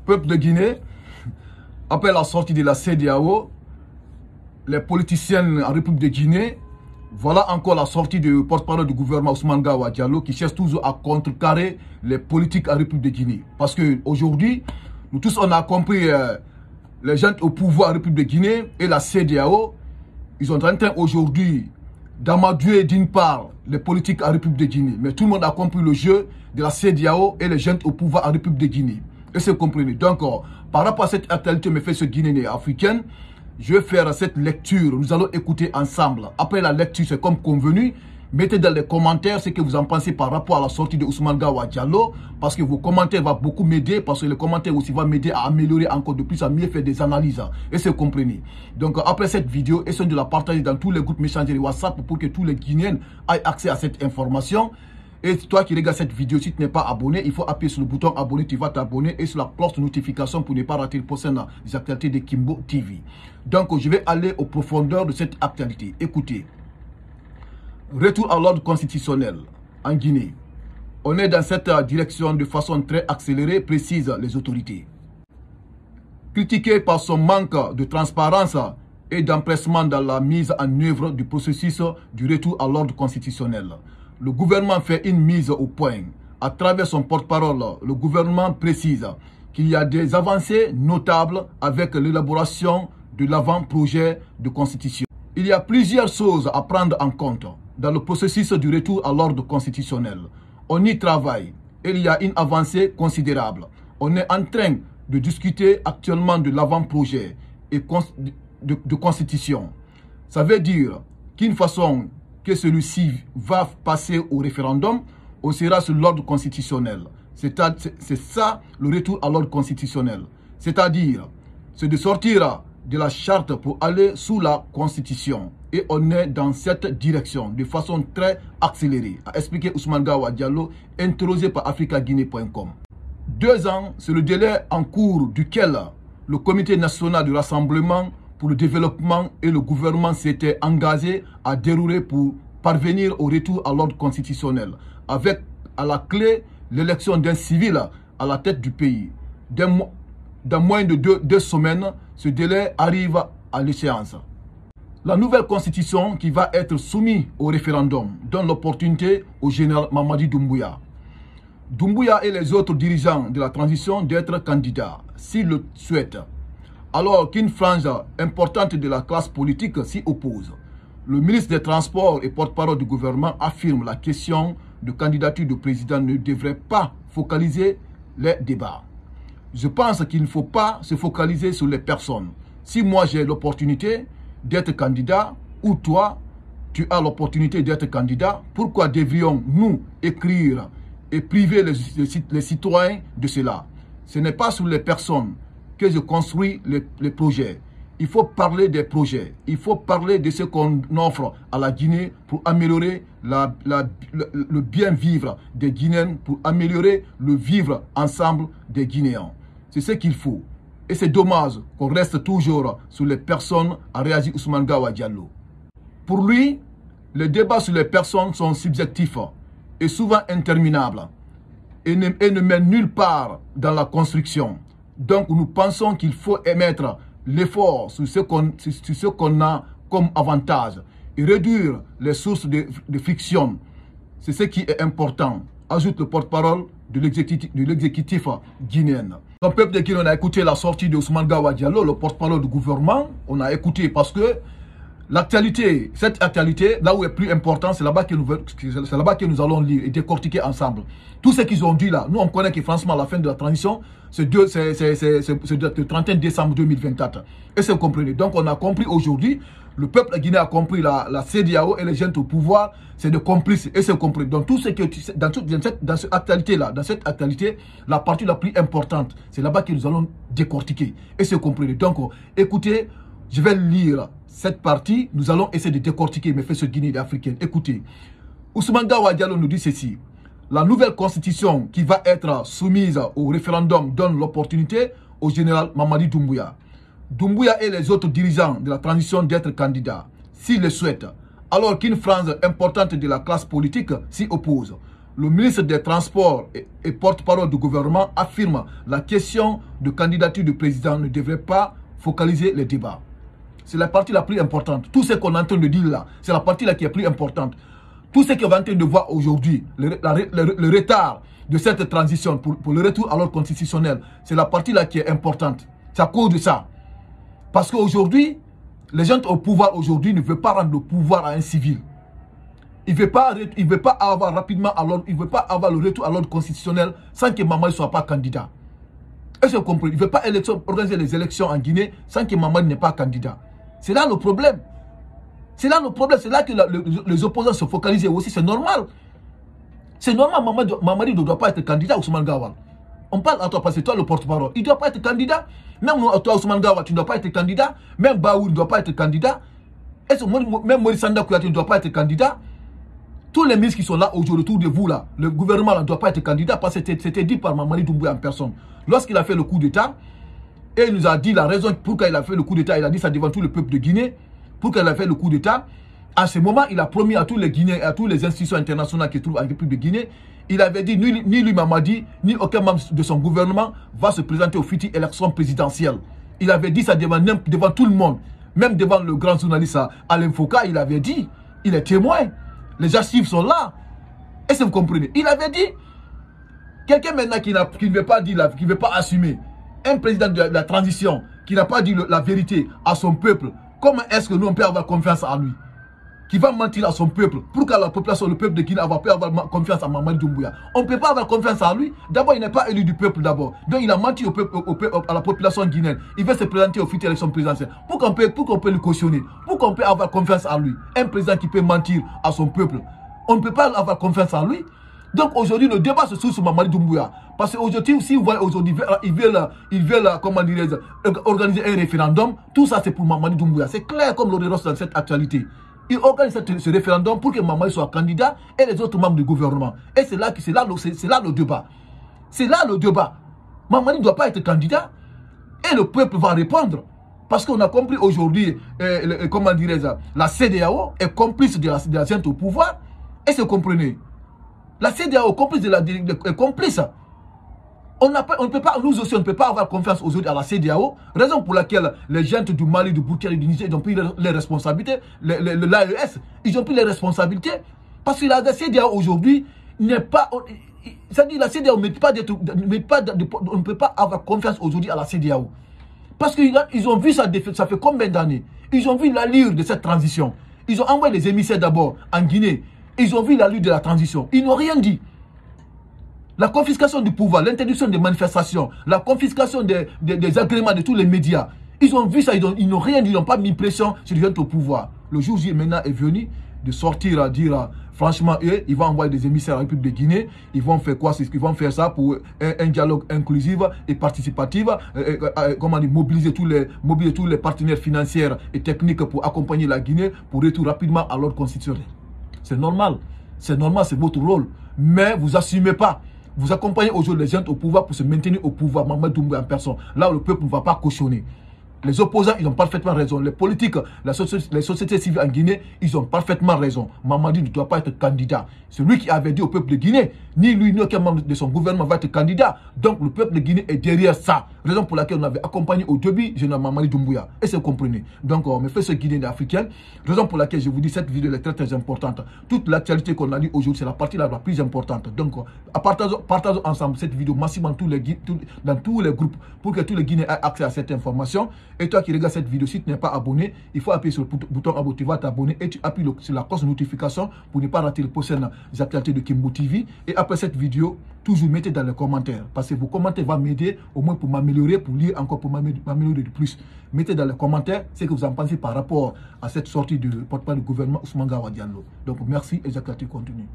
Peuple de Guinée, après la sortie de la CEDEAO, les politiciens en République de Guinée, voilà encore la sortie du porte-parole du gouvernement Ousmane Gawa Diallo qui cherche toujours à contrecarrer les politiques en République de Guinée. Parce qu'aujourd'hui, nous tous on a compris les gens au pouvoir en République de Guinée et la CEDEAO, ils sont en train aujourd'hui d'amadouer d'une part les politiques en République de Guinée. Mais tout le monde a compris le jeu de la CEDEAO et les gens au pouvoir en République de Guinée. Et c'est compris. Donc, par rapport à cette actualité, mais fait ce Guinéen africaine, je vais faire cette lecture. Nous allons écouter ensemble. Après la lecture, c'est comme convenu. Mettez dans les commentaires ce que vous en pensez par rapport à la sortie de Ousmane Gawa Diallo. Parce que vos commentaires vont beaucoup m'aider. Parce que les commentaires aussi vont m'aider à améliorer encore de plus, à mieux faire des analyses. Et c'est compris. Donc après cette vidéo, essayez de la partager dans tous les groupes messageries WhatsApp pour que tous les Guinéens aient accès à cette information. Et toi qui regardes cette vidéo, si tu n'es pas abonné, il faut appuyer sur le bouton abonner, tu vas t'abonner et sur la cloche de notification pour ne pas rater le prochain des actualités de Kimbo TV. Donc je vais aller aux profondeurs de cette actualité. Écoutez, retour à l'ordre constitutionnel en Guinée. On est dans cette direction de façon très accélérée, précise les autorités. Critiqué par son manque de transparence et d'empressement dans la mise en œuvre du processus du retour à l'ordre constitutionnel, le gouvernement fait une mise au point. À travers son porte-parole, le gouvernement précise qu'il y a des avancées notables avec l'élaboration de l'avant-projet de constitution. Il y a plusieurs choses à prendre en compte dans le processus du retour à l'ordre constitutionnel. On y travaille et il y a une avancée considérable. On est en train de discuter actuellement de l'avant-projet de constitution. Ça veut dire qu'une façon que celui-ci va passer au référendum, on sera sur l'ordre constitutionnel. C'est ça le retour à l'ordre constitutionnel. C'est-à-dire, c'est de sortir de la charte pour aller sous la constitution. Et on est dans cette direction de façon très accélérée, a expliqué Ousmane Gawa Diallo, interrogé par africaguinée.com. 2 ans, c'est le délai en cours duquel le Comité national du rassemblement pour le développement et le gouvernement s'était engagé à dérouler pour parvenir au retour à l'ordre constitutionnel, avec à la clé l'élection d'un civil à la tête du pays. Dans moins de 2 semaines, ce délai arrive à l'échéance. La nouvelle constitution qui va être soumise au référendum donne l'opportunité au général Mamadi Doumbouya. Doumbouya et les autres dirigeants de la transition d'être candidats, s'ils le souhaitent, alors qu'une frange importante de la classe politique s'y oppose. Le ministre des Transports et porte-parole du gouvernement affirme la question de candidature du président ne devrait pas focaliser les débats. Je pense qu'il ne faut pas se focaliser sur les personnes. Si moi j'ai l'opportunité d'être candidat, ou toi, tu as l'opportunité d'être candidat, pourquoi devrions-nous écrire et priver les citoyens de cela? Ce n'est pas sur les personnes que je construis les projets. Il faut parler des projets. Il faut parler de ce qu'on offre à la Guinée pour améliorer le bien-vivre des Guinéens, pour améliorer le vivre ensemble des Guinéens. C'est ce qu'il faut. Et c'est dommage qu'on reste toujours sur les personnes, a réagi Ousmane Gawa Diallo. Pour lui, les débats sur les personnes sont subjectifs et souvent interminables et ne mènent nulle part dans la construction. Donc nous pensons qu'il faut émettre l'effort sur ce qu'on a comme avantage et réduire les sources de friction. C'est ce qui est important, ajoute le porte-parole de l'exécutif guinéen. Le peuple de Guinée, on a écouté la sortie de Ousmane Gawa Diallo, le porte-parole du gouvernement. On a écouté parce que l'actualité, cette actualité, là où est plus important, c'est là-bas que nous allons lire et décortiquer ensemble. Tout ce qu'ils ont dit là, nous on connaît que franchement la fin de la transition, c'est le 31 décembre 2024. Et c'est compris. Donc on a compris aujourd'hui, le peuple guinéen a compris la CEDEAO et les gens au pouvoir, c'est de complices. Et c'est compris. Donc tout ce que dans cette actualité, la partie la plus importante, c'est là-bas que nous allons décortiquer. Et c'est compris. Donc écoutez, je vais lire cette partie, nous allons essayer de décortiquer mes faits sur Guinée africaine. Écoutez, Ousmane Gawa Diallo nous dit ceci. La nouvelle constitution qui va être soumise au référendum donne l'opportunité au général Mamadi Doumbouya. Doumbouya et les autres dirigeants de la transition d'être candidats, s'ils le souhaitent, alors qu'une frange importante de la classe politique s'y oppose. le ministre des Transports et porte-parole du gouvernement affirme la question de candidature du président ne devrait pas focaliser les débats. C'est la partie la plus importante. Tout ce qu'on est en train de dire là, c'est la partie là qui est plus importante. Tout ce qu'on est en train de voir aujourd'hui, le retard de cette transition pour le retour à l'ordre constitutionnel, c'est la partie là qui est importante. C'est à cause de ça. Parce qu'aujourd'hui, les gens au pouvoir aujourd'hui ne veulent pas rendre le pouvoir à un civil. Il ne veut pas avoir rapidement il veut pas avoir le retour à l'ordre constitutionnel sans que Mamadi ne soit pas candidat. Est-ce que vous comprenez? Il ne veut pas organiser les élections en Guinée sans que Mamadi n'est pas candidat. C'est là le problème. C'est là le problème. C'est là que les opposants se focalisent aussi. C'est normal. C'est normal. Mamadi ne doit pas être candidat, Ousmane Gawal. On parle à toi parce que toi le porte-parole. Il ne doit pas être candidat. Même toi, Ousmane Gawal, tu ne dois pas être candidat. Même Baou ne doit pas être candidat. Même Maurice Sanda Kouyaté ne doit pas être candidat. Tous les ministres qui sont là aujourd'hui autour de vous, là, le gouvernement ne doit pas être candidat parce que c'était dit par Mamadi Doumbouya en personne. Lorsqu'il a fait le coup d'État, et il nous a dit la raison pourquoi il a fait le coup d'État, il a dit ça devant tout le peuple de Guinée, pourquoi il a fait le coup d'État. À ce moment, il a promis à tous les Guinéens et à toutes les institutions internationales qui se trouvent en République de Guinée, il avait dit ni lui Mamadi, ni aucun membre de son gouvernement va se présenter aux futures élections présidentielles. Il avait dit ça devant tout le monde, même devant le grand journaliste Alain Foucault, il avait dit, il est témoin. Les archives sont là. Est-ce que vous comprenez? Il avait dit, quelqu'un maintenant qui ne veut pas dire, qui ne veut pas assumer, un président de la transition qui n'a pas dit la vérité à son peuple, comment est-ce que nous on peut avoir confiance en lui? Qui va mentir à son peuple, pour que la population, le peuple de Guinée peut avoir confiance en Mamadi Doumbouya. On ne peut pas avoir confiance en lui. D'abord, il n'est pas élu du peuple d'abord. Donc il a menti à la population guinéenne. Il veut se présenter aux futures élections présidentielles. Pour qu'on peut le cautionner, pour qu'on peut avoir confiance en lui. Un président qui peut mentir à son peuple, on ne peut pas avoir confiance en lui. Donc aujourd'hui, le débat se trouve sur Mamadi Doumbouya. Parce qu'aujourd'hui, si vous voyez aujourd'hui, ils veulent comment dirais-je, organiser un référendum, tout ça c'est pour Mamadi Doumbouya. C'est clair comme l'eau de rose dans cette actualité. Il organise ce référendum pour que Mamadi soit candidat et les autres membres du gouvernement. Et c'est là le débat. C'est là le débat. Mamadi ne doit pas être candidat et le peuple va répondre. Parce qu'on a compris aujourd'hui, comment dirais-je, la CEDEAO est complice de la junte au pouvoir. Est-ce que vous comprenez? La CEDEAO est complice. On ne peut pas, nous aussi, on ne peut pas avoir confiance aujourd'hui à la CEDEAO. Raison pour laquelle les gens du Mali, du Burkina et du Niger, ils ont pris les responsabilités. L'AES, ils ont pris les responsabilités. Parce que la CEDEAO aujourd'hui n'est pas. C'est-à-dire la CEDEAO on ne peut pas avoir confiance aujourd'hui à la CEDEAO. Parce qu'ils ont vu ça fait combien d'années? Ils ont vu l'allure de cette transition. Ils ont envoyé les émissaires d'abord en Guinée. Ils ont vu l'allure de la transition. Ils n'ont rien dit. La confiscation du pouvoir, l'interdiction des manifestations, la confiscation des agréments de tous les médias. Ils ont vu ça, ils n'ont rien dit, ils n'ont pas mis pression sur les gens au pouvoir. Le jour J maintenant est venu de sortir à dire, franchement, eux, ils vont envoyer des émissaires à la République de Guinée. Ils vont faire quoi? Ils vont faire ça pour un dialogue inclusif et participatif. Comment dire, mobiliser tous les partenaires financiers et techniques pour accompagner la Guinée pour retour rapidement à l'ordre constitutionnel. C'est normal. C'est normal, c'est votre rôle. Mais vous n'assumez pas. Vous accompagnez aujourd'hui les gens au pouvoir pour se maintenir au pouvoir, Mamadi Doumbouya en personne. Là où le peuple ne va pas cautionner. Les opposants, ils ont parfaitement raison. Les politiques, les sociétés civiles en Guinée, ils ont parfaitement raison. Mamadi ne doit pas être candidat. C'est lui qui avait dit au peuple de Guinée, ni lui, ni aucun membre de son gouvernement va être candidat. Donc le peuple de Guinée est derrière ça. Raison pour laquelle on avait accompagné au début général Mamadi Doumbouya. Et c'est comprenez. Donc on me fait ce Guinéen africain. Raison pour laquelle je vous dis cette vidéo est très très importante. Toute l'actualité qu'on a dit aujourd'hui, c'est la partie la plus importante. Donc partageons ensemble cette vidéo massivement dans tous les groupes pour que tous les Guinéens aient accès à cette information. Et toi qui regardes cette vidéo, si tu n'es pas abonné, il faut appuyer sur le bouton abonné, tu vas t'abonner et tu appuies sur la cloche de notification pour ne pas rater les prochaines actualités de Kimbo TV. Et après cette vidéo, toujours mettez dans les commentaires. Parce que vos commentaires vont m'aider au moins pour m'améliorer, pour lire encore, pour m'améliorer de plus. Mettez dans les commentaires ce que vous en pensez par rapport à cette sortie de porte-parole du gouvernement Ousmane Gawal Diallo. Donc merci et j'accueille continue.